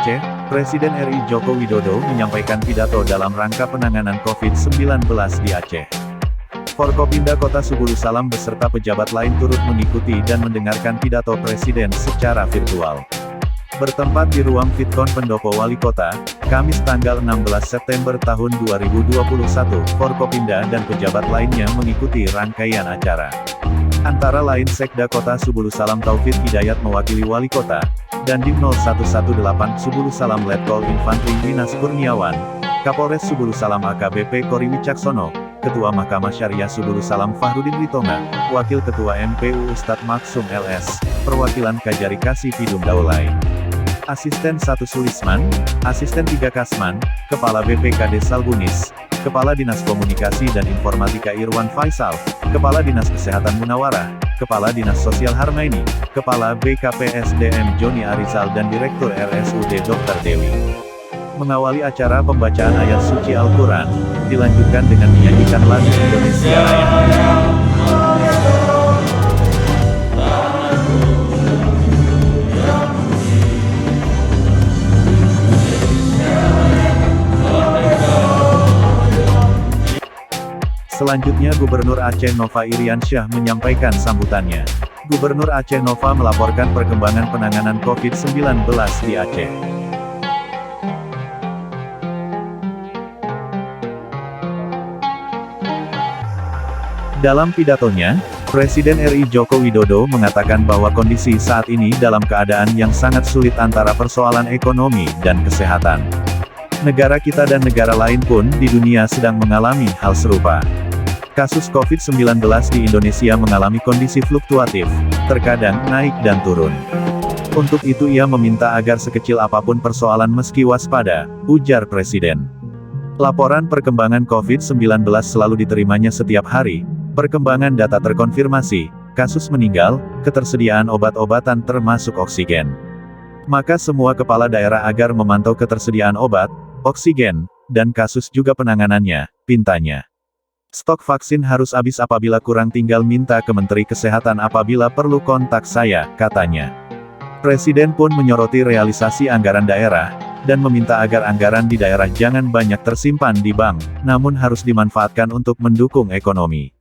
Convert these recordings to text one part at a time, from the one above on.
Aceh, Presiden RI Joko Widodo menyampaikan pidato dalam rangka penanganan COVID-19 di Aceh. Forkopimda Kota Subulu Salam beserta pejabat lain turut mengikuti dan mendengarkan pidato Presiden secara virtual. Bertempat di ruang Vidkon Pendopo Wali Kota, Kamis tanggal 16 September tahun 2021, Forkopimda dan pejabat lainnya mengikuti rangkaian acara. Antara lain Sekda Kota Subulu Salam Taufik Hidayat mewakili Wali Kota, dan Dim 0118 Subulu Salam Letkol Infantri Winas Kurniawan, Kapolres Subulu Salam AKBP Kori Wicaksono, Ketua Mahkamah Syariah Subulu Salam Fahrudin Ritonga, Wakil Ketua MPU Ustadz Maksum LS, Perwakilan Kajari Kasih Pidum Daulay, Asisten 1 Sulisman, Asisten 3 Kasman, Kepala BPKD Salbunis, Kepala Dinas Komunikasi dan Informatika Irwan Faisal, Kepala Dinas Kesehatan Munawarah, Kepala Dinas Sosial Harmaini, Kepala BKPSDM Joni Arizal dan Direktur RSUD Dr. Dewi. Mengawali acara pembacaan ayat suci Al-Quran, dilanjutkan dengan menyanyikan lagu Indonesia Raya. Selanjutnya Gubernur Aceh Nova Iriansyah menyampaikan sambutannya. Gubernur Aceh Nova melaporkan perkembangan penanganan COVID-19 di Aceh. Dalam pidatonya, Presiden RI Joko Widodo mengatakan bahwa kondisi saat ini dalam keadaan yang sangat sulit antara persoalan ekonomi dan kesehatan. Negara kita dan negara lain pun di dunia sedang mengalami hal serupa. Kasus COVID-19 di Indonesia mengalami kondisi fluktuatif, terkadang naik dan turun. Untuk itu ia meminta agar sekecil apapun persoalan meski waspada, ujar Presiden. Laporan perkembangan COVID-19 selalu diterimanya setiap hari, perkembangan data terkonfirmasi, kasus meninggal, ketersediaan obat-obatan termasuk oksigen. Maka semua kepala daerah agar memantau ketersediaan obat, oksigen, dan kasus juga penanganannya, pintanya. Stok vaksin harus habis apabila kurang tinggal minta ke Menteri Kesehatan apabila perlu kontak saya, katanya. Presiden pun menyoroti realisasi anggaran daerah, dan meminta agar anggaran di daerah jangan banyak tersimpan di bank, namun harus dimanfaatkan untuk mendukung ekonomi.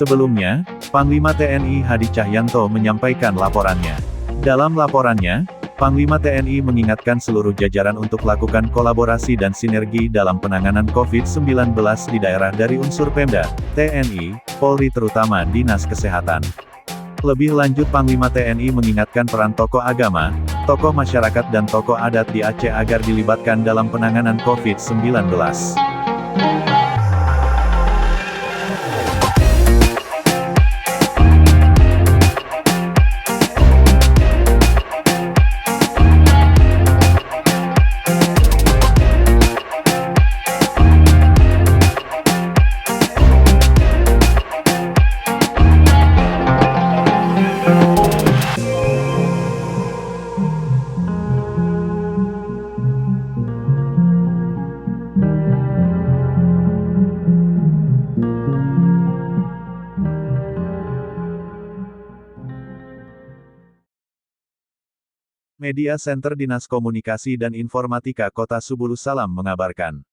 Sebelumnya, Panglima TNI Hadi Cahyanto menyampaikan laporannya. Dalam laporannya, Panglima TNI mengingatkan seluruh jajaran untuk lakukan kolaborasi dan sinergi dalam penanganan COVID-19 di daerah dari unsur Pemda, TNI, Polri terutama Dinas Kesehatan. Lebih lanjut Panglima TNI mengingatkan peran tokoh agama, tokoh masyarakat dan tokoh adat di Aceh agar dilibatkan dalam penanganan COVID-19. Media Center Dinas Komunikasi dan Informatika Kota Subulu Salam mengabarkan.